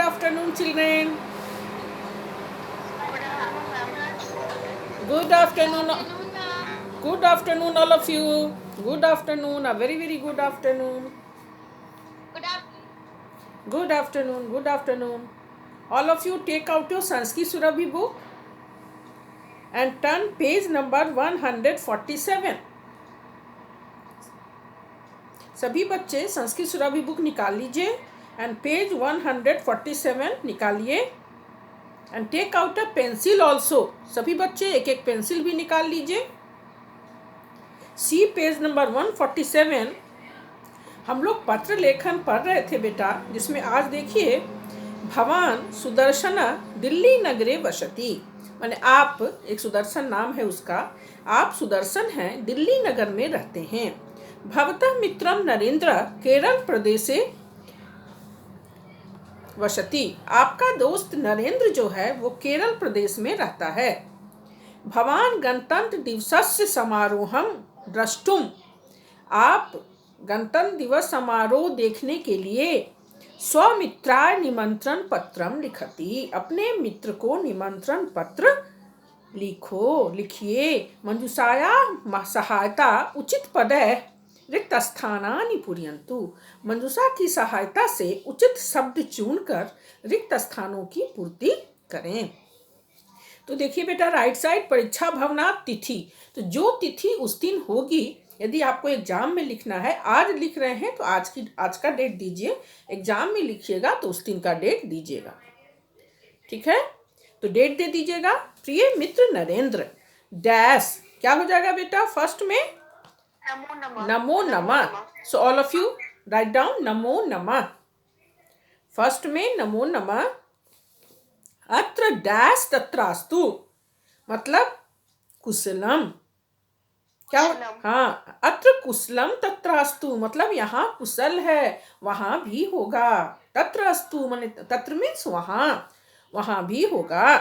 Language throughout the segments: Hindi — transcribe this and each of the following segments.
afternoon, children. Good afternoon, ma'am. Good afternoon. Afternoon, ma'am. Good afternoon, all of you. Good afternoon. A very, very good afternoon. Good afternoon. Good afternoon. Good afternoon. All of you take out your Sanskrit Surabhi book and turn page number 147. सभी बच्चे संस्कृत सुराभी बुक निकाल लीजिए एंड पेज 147 निकालिए and take out a pencil also. सभी बच्चे एक एक पेंसिल भी निकाल लीजिए. See page number 147. हम लोग पत्र लेखन पढ़ रहे थे बेटा, जिसमें आज देखिए भवान सुदर्शन दिल्ली नगरे वसति, माने आप, एक सुदर्शन नाम है उसका, आप सुदर्शन हैं, दिल्ली नगर में रहते हैं. भवतः मित्रम नरेंद्र केरल प्रदेशे वसति, आपका दोस्त नरेंद्र जो है वो केरल प्रदेश में रहता है. भवान गणतंत्र दिवसस्य समारोहम द्रष्टुम, आप गणतंत्र दिवस समारोह देखने के लिए स्वमित्राय निमंत्रण पत्रम लिखति, अपने मित्र को निमंत्रण पत्र लिखिए. मंजूषाया सहायता उचित पदे रिक्त स्थानानि पूरयन्तु, मंजूषा की सहायता से उचित शब्द चुनकर रिक्त स्थानों की पूर्ति करें. तो देखिए बेटा, राइट साइड परीक्षा भवनात् तिथि, तो जो तिथि उस दिन होगी, यदि आपको एग्जाम में लिखना है, आज लिख रहे हैं तो आज का डेट दीजिए, एग्जाम में लिखिएगा तो उस दिन का डेट दीजिएगा. ठीक है, तो डेट दे दीजिएगा. प्रिय मित्र नरेंद्र डैश, क्या हो जाएगा बेटा फर्स्ट में? नमो नमः. So all of you write down नमो नमः. फर्स्ट में नमो नमः. अत्र डैश तत्रास्तु, मतलब कुशलम. क्या? हाँ, अत्र कुशलम तत्रास्तु, मतलब यहाँ कुशल है, वहाँ भी होगा. तत्रास्तु माने तत्र मीन्स वहाँ भी होगा.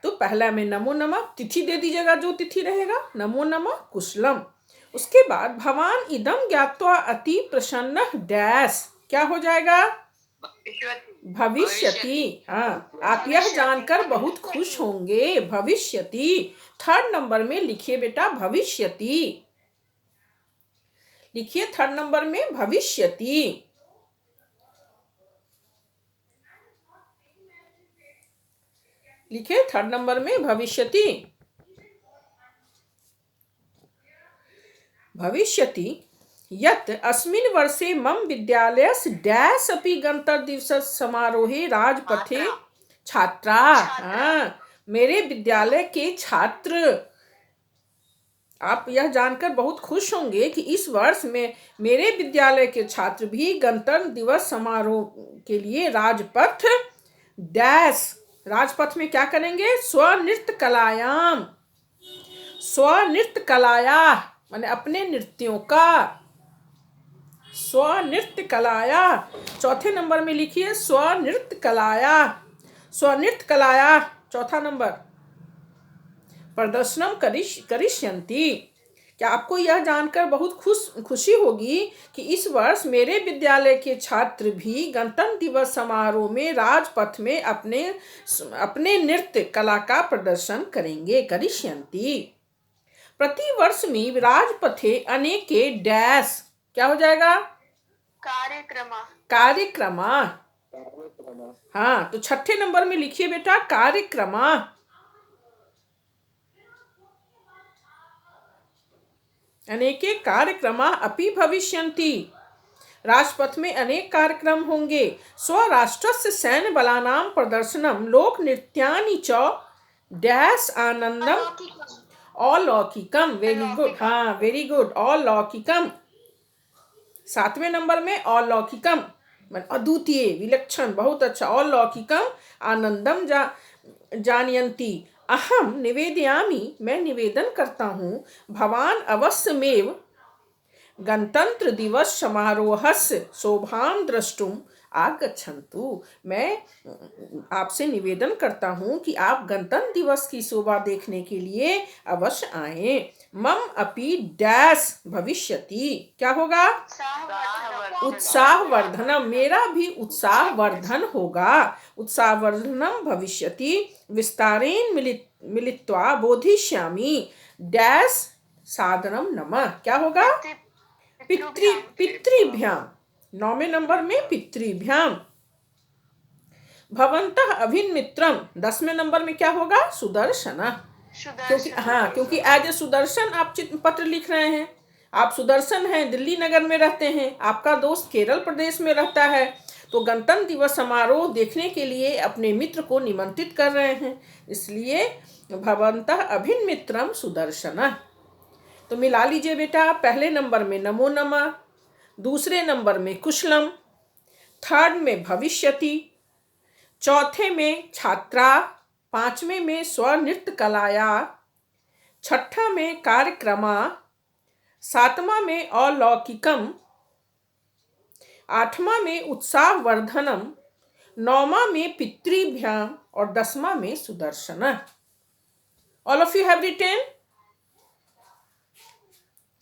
तो पहला में नमो नमः, तिथि दे दीजिएगा जो तिथि रहेगा, नमो नमः कुशलम. उसके बाद भवान इदम ज्ञात्वा अति प्रसन्न डैश, क्या हो जाएगा? भविष्यति. हाँ, आप यह जानकर बहुत खुश होंगे, भविष्यति. थर्ड नंबर में लिखिए बेटा भविष्यति, लिखिए थर्ड नंबर में भविष्यति. लिखिए थर्ड नंबर में भविष्यति. भविष्यति यत् अस्मिन् वर्षे मम विद्यालयस्य डैश अपि गणतंत्र दिवस समारोहे राजपथे छात्रा. हाँ, मेरे विद्यालय के छात्र, आप यह जानकर बहुत खुश होंगे कि इस वर्ष में मेरे विद्यालय के छात्र भी गणतंत्र दिवस समारोह के लिए राजपथ डैश, राजपथ में क्या करेंगे? स्वनृत्य कलायाम, स्वनृत्य कलाया माने अपने नृत्यों का, स्वनृत्य कलाया. चौथे नंबर में लिखिए स्वनृत्य कलाया, स्वनृत्य कलाया. चौथा नंबर प्रदर्शनम करिष्यन्ति. क्या आपको यह जानकर बहुत खुशी होगी कि इस वर्ष मेरे विद्यालय के छात्र भी गणतंत्र दिवस समारोह में राजपथ में अपने नृत्य कला का प्रदर्शन करेंगे. करिष्यन्ति. प्रतिवर्ष में राजपथे अनेके डैश, क्या हो जाएगा? कार्यक्रमा. हाँ, तो छठे नंबर में लिखिए बेटा कार्यक्रमा. अनेके कार्यक्रमा अपि भविष्यन्ति, राजपथ में अनेक कार्यक्रम होंगे. स्वराष्ट्रस्य सैन्य बलानां प्रदर्शनम लोक नृत्यानि च डैश आनंदम अलौकिकम. Very good. हाँ, वेरी गुड. अलौकिकम. सातवें नंबर में अलौकिकम, अद्वितीय, विलक्षण, बहुत अच्छा. अलौकिकम आनंदम जानयन्ति. अहम निवेदयामि, मैं निवेदन करता हूँ. भवान अवश्यमेव गणतंत्र दिवस समारोहस्य शोभां द्रष्टुम, आगच्छन्तु। मैं आपसे निवेदन करता हूँ कि आप गणतंत्र दिवस की शोभा देखने के लिए अवश्य आएं। मम अपि डैश भविष्यति, क्या होगा? उत्साहवर्धनम, मेरा भी उत्साहवर्धन होगा। उत्साहवर्धनम भविष्यति विस्तारेण मिलित्वा बोधिष्यामि डैश सादरम नमः, क्या होगा? पितृभ्याम, 9वें नंबर में पितृभ्याम। भवन्तः अभिन्मित्रम, 10वें नंबर में क्या होगा? सुदर्शन, क्योंकि एज ए सुदर्शन आप पत्र लिख रहे हैं। आप सुदर्शन हैं, दिल्ली नगर में रहते हैं, आपका दोस्त केरल प्रदेश में रहता है, तो गणतंत्र दिवस समारोह देखने के लिए अपने मित्र को निमंत्रित कर रहे हैं, इसलिए भवन्तः अभिन्मित्रम सुदर्शन। तो मिला लीजिए बेटा, पहले नंबर में नमो नमः, दूसरे नंबर में कुशलम, थर्ड में भविष्यति, चौथे में छात्रा, पांचवें में स्वनृत्य कलाया, छठा में कार्यक्रमा, सातवां में अलौकिकम, आठवां में उत्साहवर्धनम, नौवां में पितृभ्याम और 10वां में सुदर्शन। All of you have written?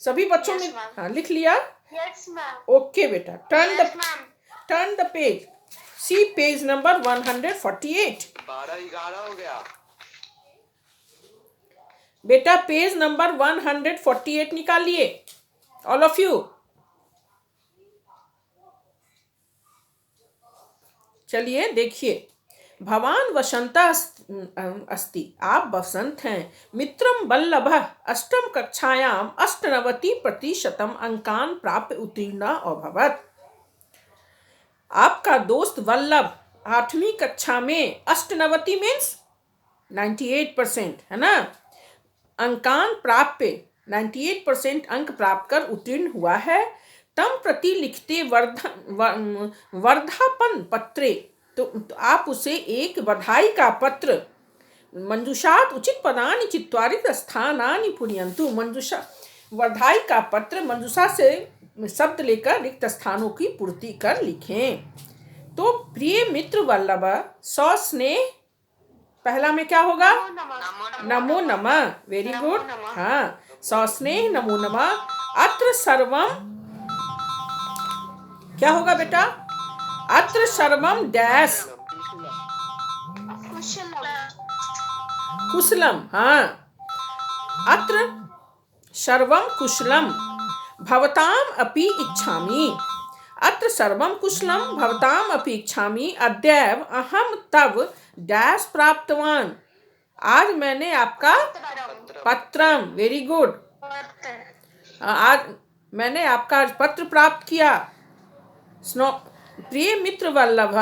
सभी बच्चों ने हाँ लिख लिया? ओके बेटा, turn the page, see page number 148। 12-11 हो गया बेटा, पेज नंबर 148 निकालिए ऑल ऑफ यू। चलिए देखिए, भवान वसंत अस्ति, आप बसंत हैं। मित्रम वल्लभ अष्टम कक्षायाम 98% अंकान प्राप्त उत्तीर्ण अभवत्। आपका दोस्त वल्लभ 8वीं कक्षा में 98 मीन्स 98%, है ना, अंकान प्राप्त 98% अंक प्राप्त कर उत्तीर्ण हुआ है। तम प्रति लिखते वर्धापन पत्रे, तो आप उसे एक बधाई का पत्र, मंजुषात उचित पदानि चित्वारित स्थानानि पूरयन्तु, मंजुषा बधाई का पत्र मंजुषा से शब्द लेकर रिक्त स्थानों की पूर्ति कर लिखें। तो प्रिय मित्र वल्लभ, सस्नेह, पहला में क्या होगा? नमो नमः, वेरी गुड, हाँ, सस्नेह नमो नमः। अत्र सर्वम, क्या होगा बेटा? अत्र सर्वम डैश कुशलम, हाँ, अत्र सर्वम कुशलम भवताम अपि इच्छामि, अत्र सर्वम कुशलम भवताम अपि इच्छामि, अद्यैव अहम तव डैश प्राप्तवान, आज मैंने आपका पत्रम, वेरी गुड, आज मैंने आपका पत्र प्राप्त किया। प्रिय मित्र वल्लभ,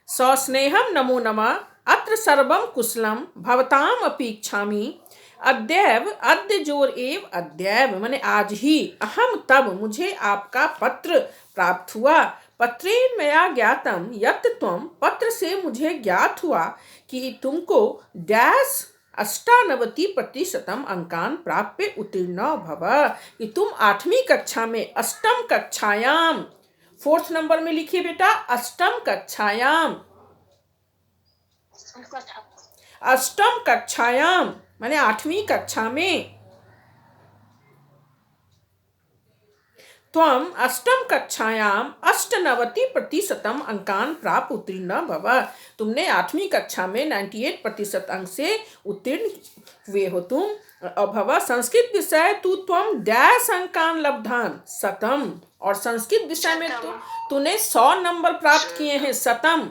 सस्नेहम नमो नमः, अत्र सर्वम कुशलम भवताम अपि इच्छामि, अद्यैव, अद्य जोर एव अद्यैव माने आज ही, अहम तब, मुझे आपका पत्र प्राप्त हुआ। पत्रेण मया ज्ञातम यत् त्वं, पत्र से मुझे ज्ञात हुआ कि तुमको डैश 98% अंकान प्राप्य उत्तीर्ण भव, कि तुम 8वीं कक्षा में अष्टम कक्षायाम, 4th नंबर में लिखिए बेटा, अष्टम कक्षायाम, अष्टम कक्षायाम माने 8वीं कक्षा में, त्वम अष्टम कक्षायाम 98% अंकान प्राप्त उत्तीर्ण भव, तुमने 8वीं कक्षा में 98% अंक से उत्तीर्ण हुए हो तुम। अभव संस्कृत विषय तू त्वम डैश अंकान लब्धान शतम, और संस्कृत विषय में तूने 100 नंबर प्राप्त किए हैं, शतम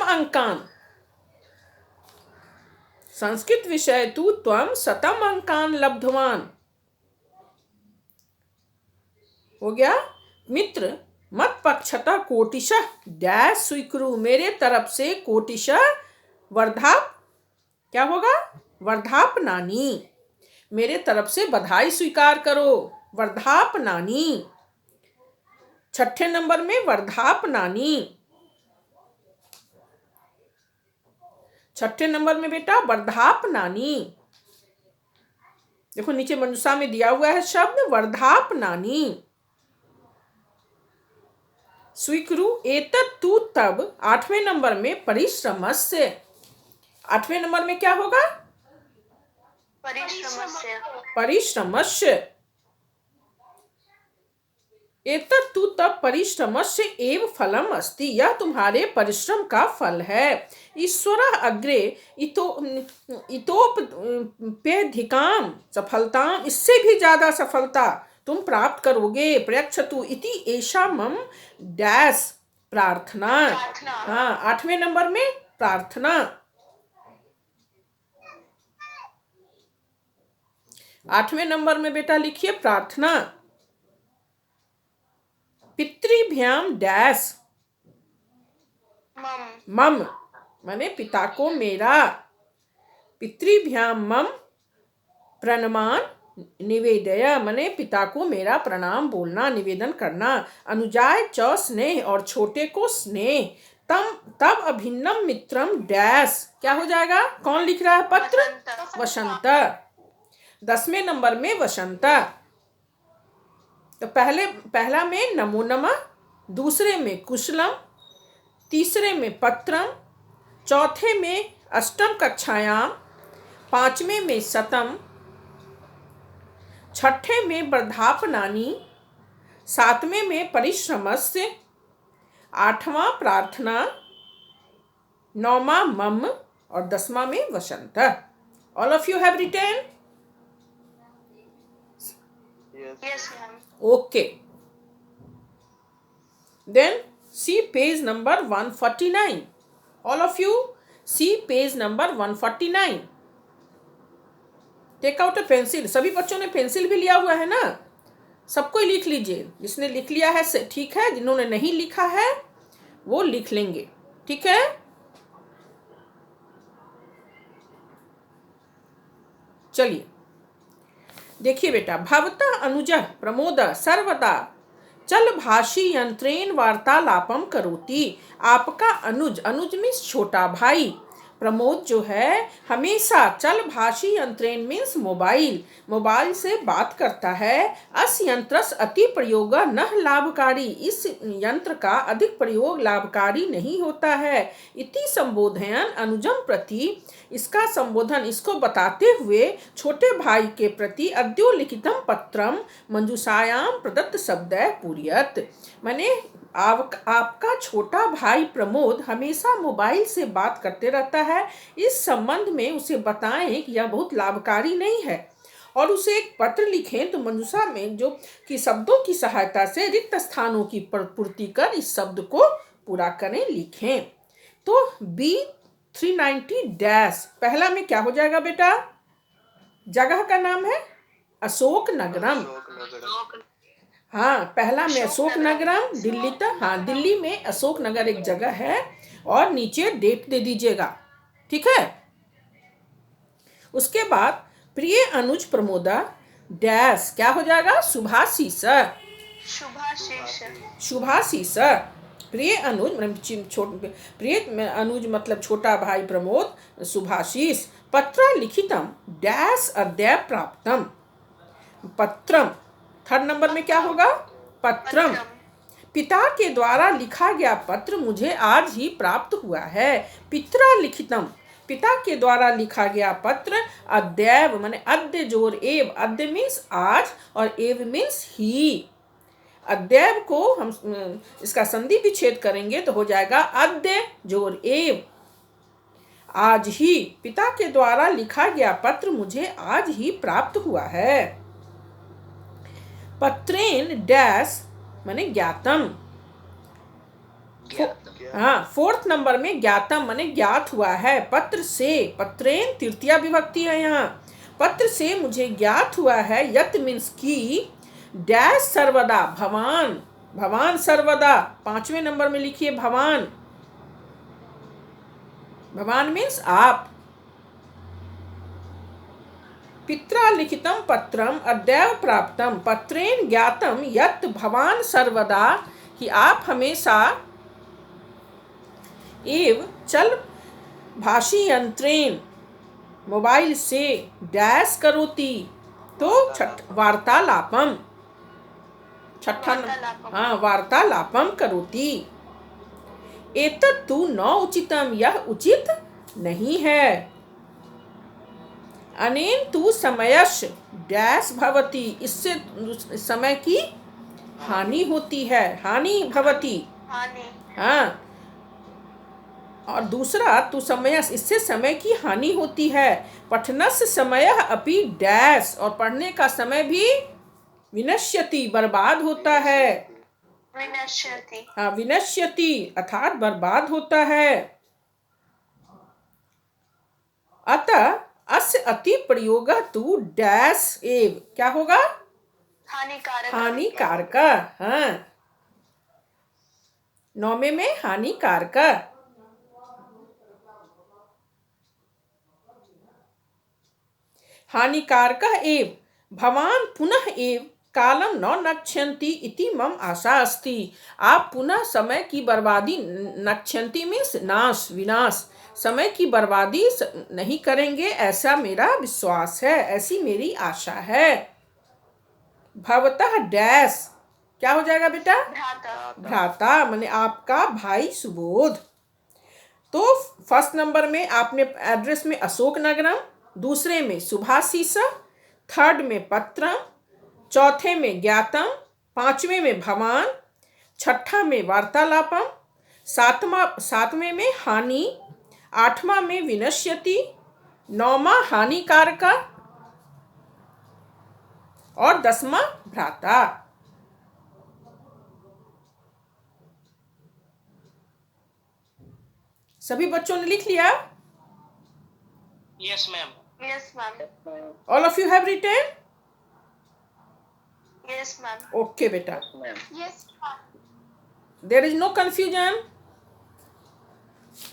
अंकान, संस्कृत विषय तू त्वम शतम अंकान लब्धवान, हो गया। मित्र मत पक्षतः कोटिशः डैश स्वीकुरु, मेरे तरफ से कोटिशः वर्धाप, क्या होगा? वर्धापनानि, मेरे तरफ से बधाई स्वीकार करो, वर्धापनानि। 6ठे नंबर में वर्धापनानि, 6ठे नंबर में बेटा वर्धापनानि, देखो नीचे मंजुषा में दिया हुआ है शब्द वर्धापनानि। स्वीकुरु एतत् तु तब 8वें नंबर में परिश्रमस्य। 8वें नंबर में क्या होगा? परिश्रमस्य। परिश्रमस्य। एतत् तु तब परिश्रमस्य एव फलम अस्ति। यह तुम्हारे परिश्रम का फल है। ईश्वरः अग्रे इतोप्यधिकाम सफलताम, इससे भी ज्यादा सफलता तुम प्राप्त करोगे। प्रयच्छतु इति एषा मम डैश प्रार्थना। हाँ, 8वें नंबर में प्रार्थना। 8वें नंबर में बेटा लिखिए प्रार्थना। पितृभ्याम डैश मम, माने पिता को मेरा। पितृभ्याम मम प्रणमान निवेदय, माने पिता को मेरा प्रणाम बोलना, निवेदन करना। अनुजाय च स्नेह, और छोटे को स्नेह। तब अभिन्नम मित्रम डैश, क्या हो जाएगा? कौन लिख रहा है पत्र? वसंत। 10वें नंबर में वसंत। तो पहला में नमो नमः, दूसरे में कुशलम, तीसरे में पत्रम, चौथे में अष्टम कक्षायाम, 5वें में शतम, 6ठे में वर्धापनानि, 7वें में परिश्रमस्य, 8वां प्रार्थना, 9वां मम, और 10वां में वसंत। All of you have written? Yes, ma'am. Okay. Then see page number 149. All of you see page number 149. Take out a pencil. सभी बच्चों ने पेंसिल भी लिया हुआ है ना? सबको ही लिख लीजिए। जिसने लिख लिया है ठीक है, जिन्होंने नहीं लिखा है वो लिख लेंगे। ठीक है? चलिए देखिए बेटा। भवतः अनुजः प्रमोदः सर्वदा चल भाषी यंत्रेण वार्तालापम करोति। आपका अनुज, अनुज मीन्स छोटा भाई, प्रमोद जो है हमेशा चल भाषी यंत्रेण मीन्स मोबाइल से बात करता है। अस यंत्रस अति प्रयोग न लाभकारी, इस यंत्र का अधिक प्रयोग लाभकारी नहीं होता है। इति संबोधयन अनुजम प्रति, इसका संबोधन इसको बताते हुए छोटे भाई के प्रति अद्योलिखितम पत्रम मंजूषायाम प्रदत्त शब्द पूर्यत, माने आपका छोटा भाई प्रमोद हमेशा मोबाइल से बात करते रहता है। इस संबंध में उसे बताएं कि यह बहुत लाभकारी नहीं है, और उसे एक पत्र लिखें तो मंजूषा में जो कि शब्दों की सहायता से रिक्त स्थानों की पूर्ति कर इस शब्द को पूरा करें, लिखें। तो B390 डैश, पहला में क्या हो जाएगा बेटा? जगह का नाम है अशोक नगरम। हाँ, पहला में अशोक नगरम, दिल्ली तक। हाँ, दिल्ली में अशोक नगर एक जगह है, और नीचे डेट दे दीजिएगा। ठीक है? उसके बाद प्रिय अनुज प्रमोदा डैश, क्या हो जाएगा? शुभाशीष। शुभाशीष। प्रिय अनुज प्रिय अनुज मतलब छोटा भाई प्रमोद, शुभाशीष। पत्र लिखितम डैश अद्य प्राप्तम। पत्रम, थर्ड नंबर में क्या होगा? पत्रम। पिता के द्वारा लिखा गया पत्र मुझे आज ही प्राप्त हुआ है। पित्रा लिखितम, पिता के द्वारा लिखा गया पत्र। अद्यैव माने अद्य जोर एव, अद्य मीन्स आज और एव मीन्स ही। अद्यैव को हम इसका संधि विच्छेद करेंगे तो हो जाएगा अद्य जोर एव, आज ही। पिता के द्वारा लिखा गया पत्र मुझे आज ही प्राप्त हुआ है। पत्रेन डैश माने ज्ञातम। हाँ, फोर्थ नंबर में ज्ञातम माने ज्ञात हुआ है। पत्र से, पत्रेन तृतीया विभक्ति है यहाँ। पत्र से मुझे ज्ञात हुआ है। यत मीन्स की, डैश सर्वदा भवान, भवान सर्वदा। 5वें नंबर में लिखिए भवान। भवान मीन्स आप। पित्रा लिखितम पत्रम अद्यैव प्राप्तम। पत्रेन ज्ञातम यत् भवान सर्वदा, कि आप हमेशा एव चल भाषी यंत्रेण मोबाइल से डैश करोति, तो वार्तालापम छठा वार्तालापम। हाँ, वार्तालापम करोति। एतत् तु न उचितम, यह उचित नहीं है। अनेन तु समयस्य डैश भवति, इससे समय की हानि होती है, हानि भवति। हानि। हाँ, और दूसरा तु समय, इससे समय की हानि होती है। पठनस्य समय अपि डैश, और पढ़ने का समय भी विनश्यति, बर्बाद होता है। विनश्यति। हाँ, विनश्यति अर्थात बर्बाद होता है। अतः अस्य अति प्रयोग तु डैश एव, क्या होगा? हानिकारक। हानिकारक। हाँ, 9वें में हानिकारक। हानिकारक एव भवान पुनः एव कालम न नक्ष्यन्ति इति मम आशा अस्ति। आप पुनः समय की बर्बादी, नक्ष्यन्ति मीन्स नाश, विनाश, समय की बर्बादी नहीं करेंगे, ऐसा मेरा विश्वास है, ऐसी मेरी आशा है। भवतः डैश, क्या हो जाएगा बेटा? भ्राता। भ्राता माने आपका भाई सुबोध। तो फर्स्ट नंबर में आपने एड्रेस में अशोक नगरम, दूसरे में सुभाषिस, थर्ड में पत्रम, चौथे में ज्ञातम, पांचवें में भवान, छठा में वार्तालापम, सातवें में हानि, आठवां में विनश्यति, नौवां हानिकारक और 10वां भ्राता। सभी बच्चों ने लिख लिया? Yes ma'am. Yes ma'am. All of you have written? Yes ma'am. Okay बेटा, yes ma'am. There is no confusion.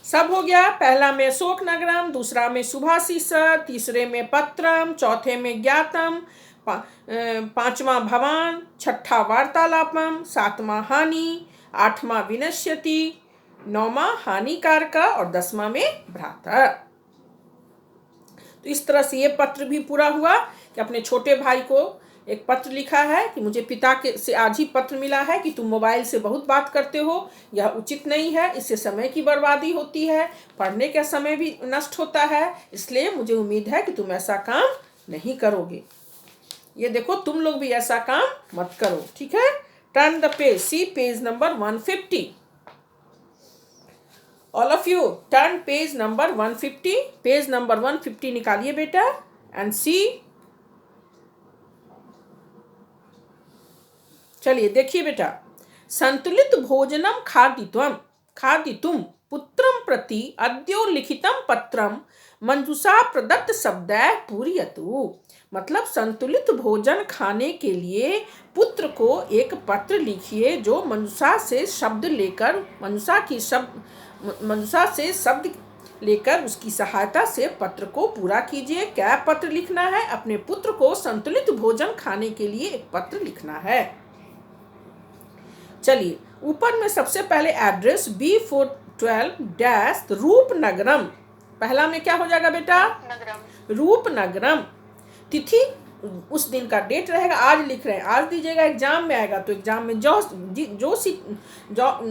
सब हो गया। पहला में अशोक नगरम, दूसरा में सुभाषिस, तीसरे में पत्रम, चौथे में ज्ञातम, पांचवां भवान, छठा वार्तालापम, सातवां हानि, आठवां विनश्यति, नौवां हानिकारक और 10वां में भ्राता। तो इस तरह से ये पत्र भी पूरा हुआ कि अपने छोटे भाई को एक पत्र लिखा है कि मुझे पिता के से आज ही पत्र मिला है कि तुम मोबाइल से बहुत बात करते हो, यह उचित नहीं है, इससे समय की बर्बादी होती है, पढ़ने का समय भी नष्ट होता है, इसलिए मुझे उम्मीद है कि तुम ऐसा काम नहीं करोगे। ये देखो, तुम लोग भी ऐसा काम मत करो, ठीक है? Turn the page, see page number 150। All of you turn page number 150। Page number 150 निकालिए बेटा एंड सी। चलिए देखिए बेटा, संतुलित भोजनम खादितुम पुत्रम प्रति अद्योलिखितम पत्रम मंजूषा प्रदत्त शब्दैः पूरयतु। मतलब संतुलित भोजन खाने के लिए पुत्र को एक पत्र लिखिए जो मंजूषा से शब्द लेकर उसकी सहायता से पत्र को पूरा कीजिए। क्या पत्र लिखना है? अपने पुत्र को संतुलित भोजन खाने के लिए एक पत्र लिखना है। चलिए, ऊपर में सबसे पहले एड्रेस B412 डैश रूपनगरम। पहला में क्या हो जाएगा बेटा? रूपनगरम। तिथि उस दिन का डेट रहेगा, आज लिख रहे हैं, आज दीजिएगा, एग्जाम में आएगा तो एग्जाम में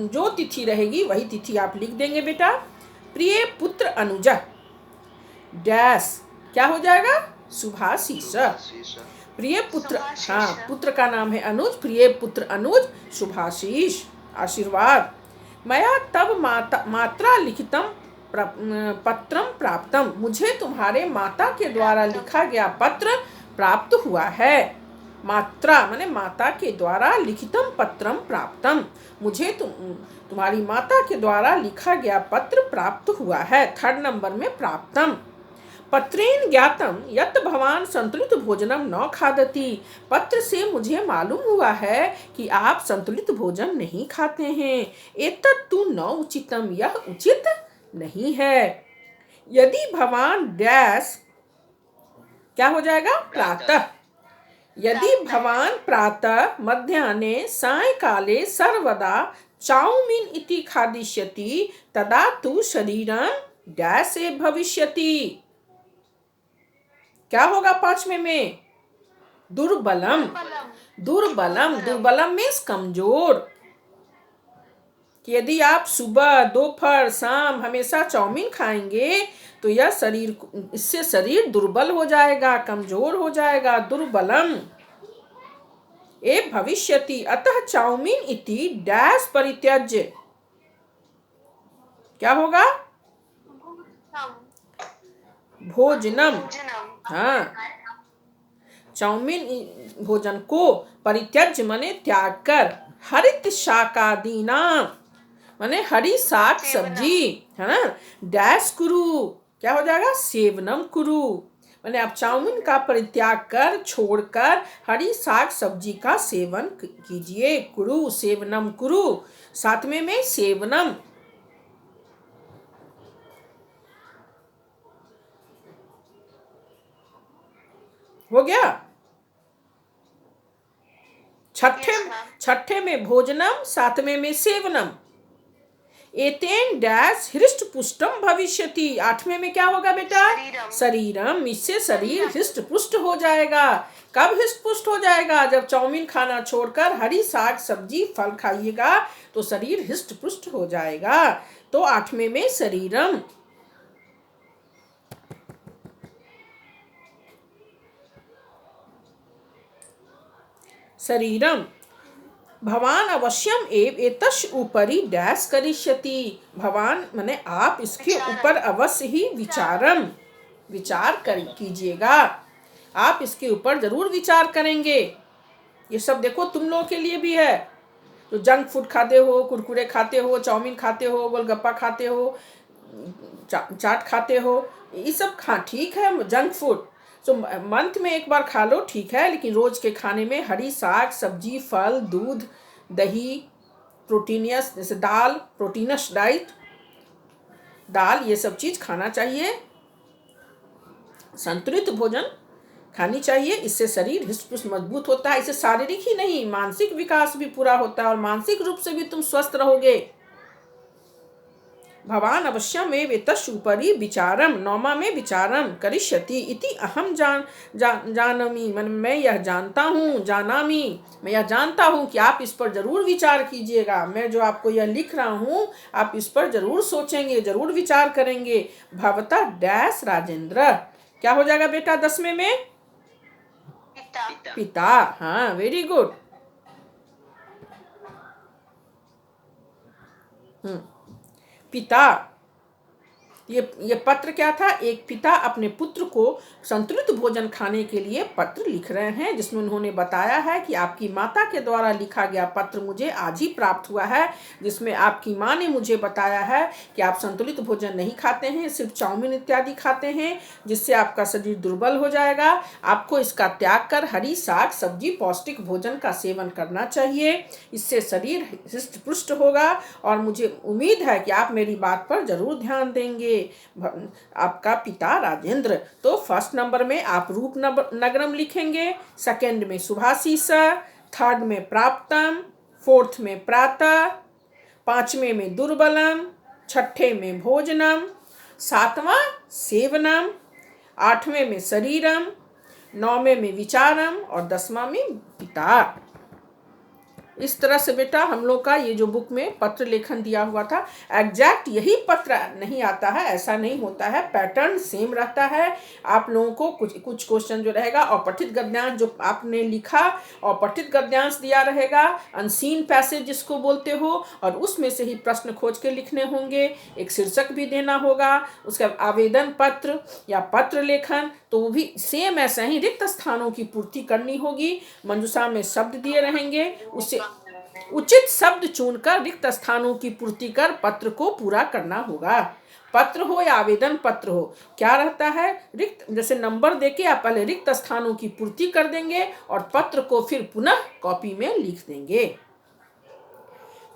जो तिथि रहेगी वही तिथि आप लिख देंगे बेटा। प्रिय पुत्र अनुज डैश, क्या हो जाएगा? सुभाषिस। प्रिय पुत्र, हाँ, पुत्र का नाम है अनुज, प्रिय पुत्र अनुज शुभाशीष, आशीर्वाद। मया तब मात्रा लिखितम पत्रम प्राप्तम, मुझे तुम्हारे माता के द्वारा लिखा गया पत्र प्राप्त हुआ है। मात्रा माने माता के द्वारा लिखितम पत्रम प्राप्तम, मुझे तुम्हारी माता के द्वारा लिखा गया पत्र प्राप्त हुआ है। थर्ड नंबर में प्राप्तम। पत्रेन ज्ञातम यत् भवान संतुलित भोजनम न खादति, पत्र से मुझे मालूम हुआ है कि आप संतुलित भोजन नहीं खाते हैं। एतत्तु न उचितम, यह उचित नहीं है। यदि भवान डैश, क्या हो जाएगा? प्रातः। यदि भवान प्रातः, मध्याह्ने, सायंकाले सर्वदा चाउमीन इति खादिष्यति तदा तु शरीरं डैश भविष्यति। क्या होगा 5वें में? दुर्बलम। दुर्बलम, दुर्बलम मीन्स कमजोर। कि यदि आप सुबह दोपहर शाम हमेशा चाउमीन खाएंगे तो यह इससे शरीर दुर्बल हो जाएगा, कमजोर हो जाएगा। दुर्बलम ए भविष्यति, अतः चाउमीन इति डैश परित्यज्य। क्या होगा? भोजनम। भोजनम। हाँ, चाउमीन भोजन को परित्यज्य माने त्याग कर, हरित शाकादीना माने हरी साग सब्जी, है ना। डैश कुरु, क्या हो जाएगा? सेवनम कुरु माने आप चाउमीन का परित्याग कर, छोड़कर हरी साग सब्जी का सेवन कीजिए। कुरु, सेवनम कुरु, सातवें में सेवनम। हो गया। छठे में भोजनम, सातवें में सेवनम। एतेन डैश हृष्ट पुष्टम भविष्यति, आठवें में क्या होगा बेटा? शरीरम, इससे शरीर हृष्ट पुष्ट हो जाएगा। कब हृष्ट पुष्ट हो जाएगा? जब चाउमीन खाना छोड़कर हरी साग सब्जी फल खाइएगा तो शरीर हृष्ट पुष्ट हो जाएगा। तो आठवें में शरीरम। शरीरम भवान अवश्यम एव एतस्य उपरि डैश करिष्यति। भवान माने आप इसके ऊपर अवश्य ही विचार कीजिएगा। आप इसके ऊपर जरूर विचार करेंगे। ये सब देखो तुम लोगों के लिए भी है। तो जंक फूड खाते हो, कुरकुरे खाते हो, चाउमीन खाते हो, गोलगप्पा खाते हो, चाट खाते हो, ये सब ठीक है जंक फूड। तो मंथ में एक बार खा लो ठीक है, लेकिन रोज के खाने में हरी साग सब्जी, फल, दूध, दही, प्रोटीनियस जैसे दाल, प्रोटीनस डाइट, दाल, ये सब चीज खाना चाहिए। संतुलित भोजन खानी चाहिए। इससे शरीर हृष्ट-पुष्ट मजबूत होता है। इससे शारीरिक ही नहीं मानसिक विकास भी पूरा होता है और मानसिक रूप से भी तुम स्वस्थ रहोगे। भवान अवश्यमेव एतस्य उपरि विचारम, नौमा में विचारम करिष्यति इति अहम जानामि, मैं यह जानता हूँ, जानामि मैं यह जानता हूँ कि आप इस पर जरूर विचार कीजिएगा। मैं जो आपको यह लिख रहा हूँ आप इस पर जरूर सोचेंगे, जरूर विचार करेंगे। भवता डैश राजेंद्र, क्या हो जाएगा बेटा 10वें में? पिता। हाँ, वेरी गुड। पिता, ये पत्र क्या था? एक पिता अपने पुत्र को संतुलित भोजन खाने के लिए पत्र लिख रहे हैं, जिसमें उन्होंने बताया है कि आपकी माता के द्वारा लिखा गया पत्र मुझे आज ही प्राप्त हुआ है, जिसमें आपकी माँ ने मुझे बताया है कि आप संतुलित भोजन नहीं खाते हैं, सिर्फ चाउमीन इत्यादि खाते हैं, जिससे आपका शरीर दुर्बल हो जाएगा। आपको इसका त्याग कर हरी साग सब्जी पौष्टिक भोजन का सेवन करना चाहिए। इससे शरीर हृष्ट पुष्ट होगा और मुझे उम्मीद है कि आप मेरी बात पर जरूर ध्यान देंगे। आपका पिता राजेंद्र। तो फर्स्ट नंबर में आप रूप नगरम लिखेंगे, सेकंड में सुभाषिस, थर्ड में प्राप्तम, फोर्थ में प्रातः, पांचवें में दुर्बलम, छठे में भोजनम, सातवां सेवनम, आठवें में शरीरम, नौवें में विचारम और 10वां में पिता। इस तरह से बेटा हम लोग का ये जो बुक में पत्र लेखन दिया हुआ था, एग्जैक्ट यही पत्र नहीं आता है, ऐसा नहीं होता है, पैटर्न सेम रहता है। आप लोगों को कुछ क्वेश्चन जो रहेगा और पठित गद्यांश जो आपने लिखा और पठित गद्यांश दिया रहेगा, अनसीन पैसेज जिसको बोलते हो, और उसमें से ही प्रश्न खोज के लिखने होंगे। एक शीर्षक भी देना होगा, उसका आवेदन पत्र या पत्र लेखन, तो वो भी सेम ऐसा ही रिक्त स्थानों की पूर्ति करनी होगी। मंजूषा में शब्द दिए रहेंगे, उससे उचित शब्द चुनकर रिक्त स्थानों की पूर्ति कर पत्र को पूरा करना होगा। पत्र हो या आवेदन पत्र हो, क्या रहता है, रिक्त जैसे नंबर देके आप पहले रिक्त स्थानों की पूर्ति कर देंगे और पत्र को फिर पुनः कॉपी में लिख देंगे।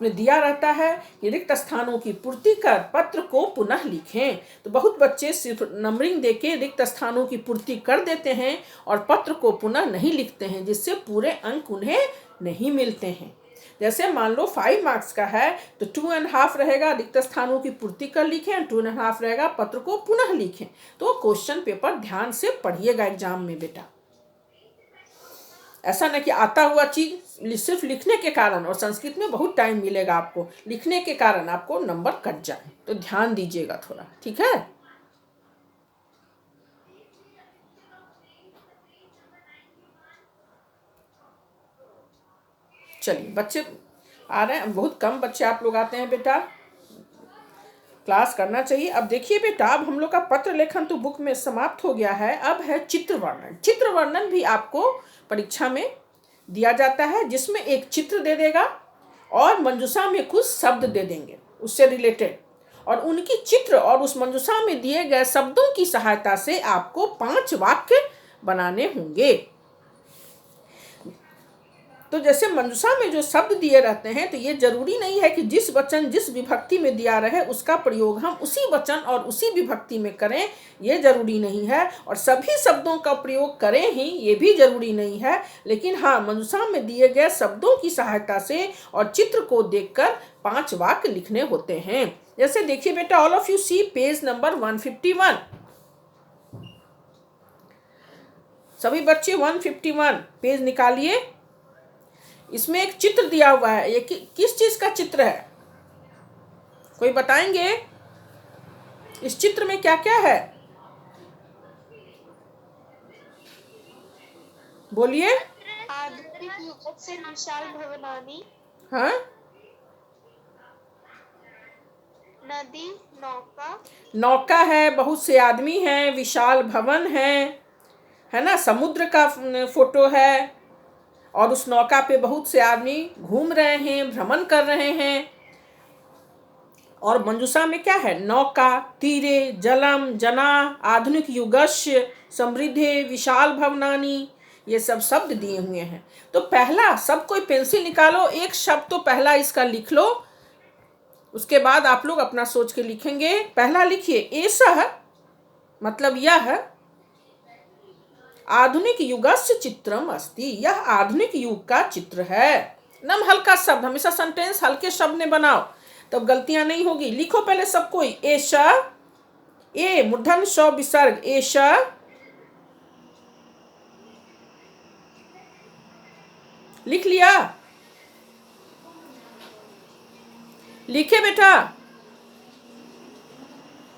में दिया रहता है कि रिक्त स्थानों की पूर्ति कर पत्र को पुनः लिखें। तो बहुत बच्चे सिर्फ नंबरिंग देके रिक्त स्थानों की पूर्ति कर देते हैं और पत्र को पुनः नहीं लिखते हैं, जिससे पूरे अंक उन्हें नहीं मिलते हैं। जैसे मान लो 5 मार्क्स का है तो 2.5 रहेगा रिक्त स्थानों की पूर्ति कर लिखें, 2.5 रहेगा पत्र को पुनः लिखें। तो क्वेश्चन पेपर ध्यान से पढ़िएगा एग्जाम में बेटा। ऐसा ना कि आता हुआ चीज सिर्फ लिखने के कारण, और संस्कृत में बहुत टाइम मिलेगा आपको, लिखने के कारण आपको नंबर कट जाए, तो ध्यान दीजिएगा थोड़ा, ठीक है। चलिए, बच्चे आ रहे हैं, बहुत कम बच्चे आप लोग आते हैं बेटा, क्लास करना चाहिए। अब देखिए बेटा, अब हम लोग का पत्र लेखन तो बुक में समाप्त हो गया है, अब है चित्र वर्णन। चित्र वर्णन भी आपको परीक्षा में दिया जाता है, जिसमें एक चित्र दे देगा और मंजूषा में कुछ शब्द दे देंगे उससे रिलेटेड, और उनकी चित्र और उस मंजूषा में दिए गए शब्दों की सहायता से आपको 5 वाक्य बनाने होंगे। तो जैसे मंजूषा में जो शब्द दिए रहते हैं, तो ये जरूरी नहीं है कि जिस वचन जिस विभक्ति में दिया रहे उसका प्रयोग हम उसी वचन और उसी विभक्ति में करें, ये जरूरी नहीं है, और सभी शब्दों का प्रयोग करें ही, ये भी जरूरी नहीं है। लेकिन हाँ, मंजूषा में दिए गए शब्दों की सहायता से और चित्र को देखकर 5 वाक्य लिखने होते हैं। जैसे देखिए बेटा, all of you see page number 151। सभी बच्चे 151 पेज निकालिए। इसमें एक चित्र दिया हुआ है, ये किस चीज का चित्र है, कोई बताएंगे? इस चित्र में क्या क्या है, बोलिए। आधुनिक युग से विशाल भवनानी, हाँ, नदी, नौका, नौका है, बहुत से आदमी हैं, विशाल भवन है ना, समुद्र का फोटो है, और उस नौका पे बहुत से आदमी घूम रहे हैं, भ्रमण कर रहे हैं। और मंजूषा में क्या है, नौका, तीरे, जलम, जना, आधुनिक युगस्य, समृद्धे, विशाल भवनानी, ये सब शब्द दिए हुए हैं। तो पहला, सब कोई पेंसिल निकालो, एक शब्द तो पहला इसका लिख लो, उसके बाद आप लोग अपना सोच के लिखेंगे। पहला लिखिए, एषः, मतलब यह, आधुनिक युगस्य चित्रम अस्ति, यह आधुनिक युग का चित्र है। एकदम हल्का शब्द, हमेशा सेंटेंस हल्के शब्द में बनाओ, तब गलतियां नहीं होगी। लिखो पहले सब कोई, एषः, ए मूर्धन श विसर्ग, एषः, लिख लिया? लिखे बेटा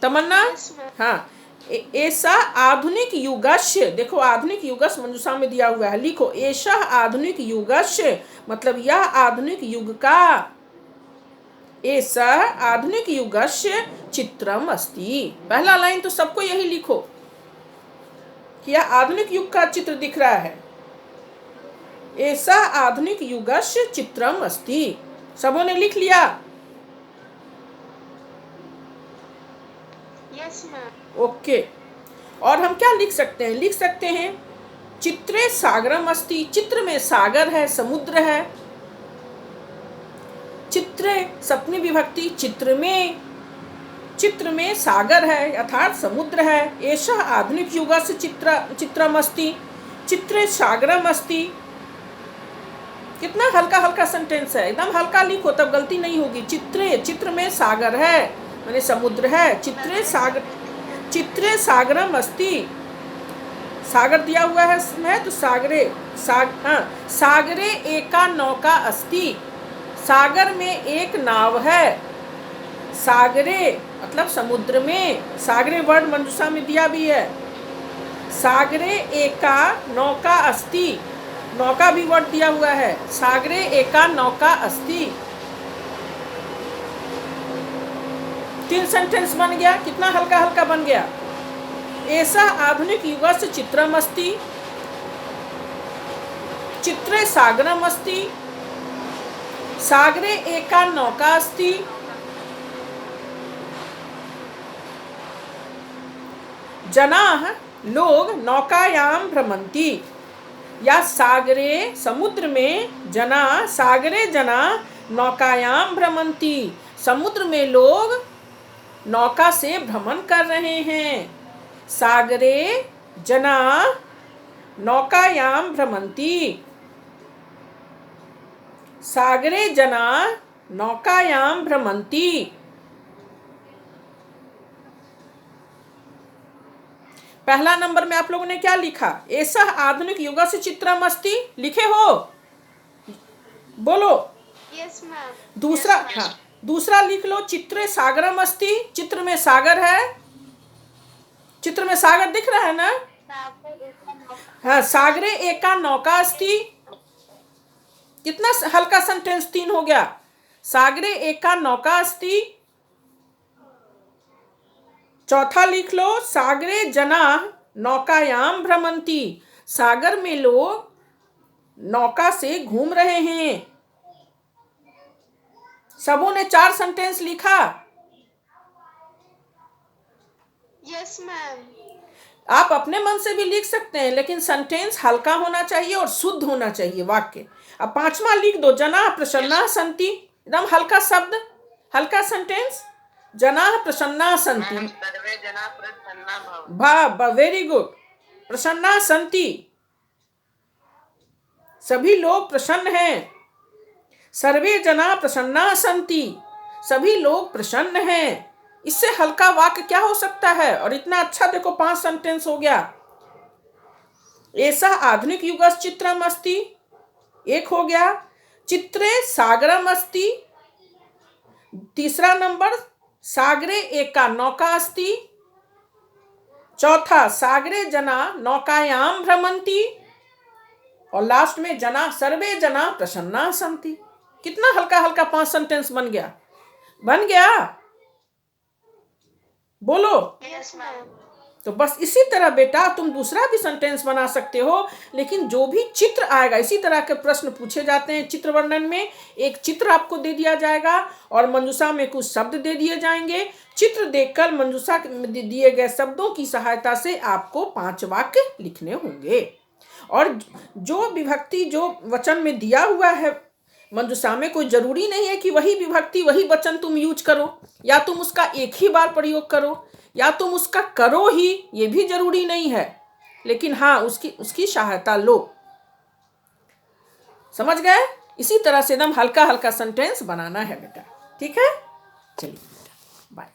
तमन्ना? हाँ, ऐसा आधुनिक युगस्य, देखो आधुनिक युगस्य मंजूषा में दिया हुआ है, लिखो ऐसा आधुनिक युगस्य, मतलब यह आधुनिक युग का, ऐसा आधुनिक युगस्य चित्रम अस्ति। पहला लाइन तो सबको यही लिखो कि यह आधुनिक युग का चित्र दिख रहा है, ऐसा आधुनिक युगस्य चित्रम अस्ति। सबों ने लिख लिया? Yes ma'am. ओके। और हम क्या लिख सकते हैं, लिख सकते हैं चित्रे सागरम अस्ति, चित्र में सागर है, समुद्र है। चित्रे सप्तमी विभक्ति, चित्र में सागर है अर्थात समुद्र है। ऐसा आधुनिक युगस्य चित्रम अस्ति, चित्रे सागरम अस्ति। कितना हल्का हल्का सेंटेंस है, एकदम हल्का लिखो तब गलती नहीं होगी। चित्रे, चित्र में सागर है माने समुद्र है, चित्रे सागरम अस्ति, सागर दिया हुआ है तो सागरे एका नौका अस्ति, सागर में एक नाव है। सागरे मतलब समुद्र में, सागरे वर्ड मंजूषा में दिया भी है। सागरे एका नौका अस्ति, नौका भी वर्ड दिया हुआ है, सागरे एका नौका अस्ति। 3 सेंटेंस बन गया, कितना हल्का हल्का बन गया। ऐसा आधुनिक युगस्य चित्रम अस्ति, चित्रे सागरम अस्ति, सागरे एका नौका अस्ति, जनाः लोग नौकायाम भ्रमन्ति, या सागरे समुद्र में, सागरे जना नौकायाम भ्रमन्ति, समुद्र में लोग नौका से भ्रमण कर रहे हैं। सागरे जना नौकायाम भ्रमन्ति, सागरे जना नौकायाम भ्रमन्ति। पहला नंबर में आप लोगों ने क्या लिखा? ऐसा आधुनिक युगस्य चित्रमस्ति, लिखे हो? बोलो। Yes ma'am. दूसरा, हाँ, दूसरा लिख लो, चित्रे सागरम अस्ति, चित्र में सागर है। चित्र में सागर दिख रहा है ना? हाँ, सागरे एका नौका अस्ति। कितना हल्का सेंटेंस, 3 हो गया। सागरे एका नौका अस्ति। चौथा लिख लो, सागरे जना नौकायाम भ्रमंती, सागर में लोग नौका से घूम रहे हैं। सबों ने 4 सेंटेंस लिखा। Yes ma'am. आप अपने मन से भी लिख सकते हैं, लेकिन सेंटेंस हल्का होना चाहिए और शुद्ध होना चाहिए वाक्य। अब 5वां लिख दो, जना प्रसन्ना संति, एकदम हल्का शब्द, हल्का सेंटेंस, जना प्रसन्ना संति। सर्वे जना प्रसन्ना भवन्तु। भा, वेरी गुड। प्रसन्ना संति, सभी लोग प्रसन्न हैं। सर्वे जना प्रसन्ना संति, सभी लोग प्रसन्न हैं। इससे हल्का वाक्य क्या हो सकता है? और इतना अच्छा देखो, 5 सेंटेंस हो गया। ऐसा आधुनिक युगस्य चित्रम अस्ति, 1 हो गया। चित्रे सागरम अस्ति, तीसरा नंबर, सागरे एका नौका अस्ति। चौथा, सागरे जना नौकायाम भ्रमंती। और लास्ट में जना, सर्वे जना प्रसन्ना संति। कितना हल्का हल्का 5 सेंटेंस बन गया? बन गया? बोलो। Yes ma'am. तो बस इसी तरह बेटा तुम दूसरा भी सेंटेंस बना सकते हो, लेकिन जो भी चित्र आएगा, इसी तरह के प्रश्न पूछे जाते हैं। चित्र वर्णन में एक चित्र आपको दे दिया जाएगा और मंजूषा में कुछ शब्द दे दिए जाएंगे। चित्र देखकर मंजूषा में दिए गए शब्दों की सहायता से आपको 5 वाक्य लिखने होंगे। और जो विभक्ति जो वचन में दिया हुआ है मंजूषा में, कोई जरूरी नहीं है कि वही विभक्ति वही वचन तुम यूज करो, या तुम उसका एक ही बार प्रयोग करो, या तुम उसका करो ही, ये भी जरूरी नहीं है। लेकिन हाँ, उसकी सहायता लो। समझ गए? इसी तरह से एकदम हल्का हल्का सेंटेंस बनाना है बेटा। ठीक है, चलिए बाय।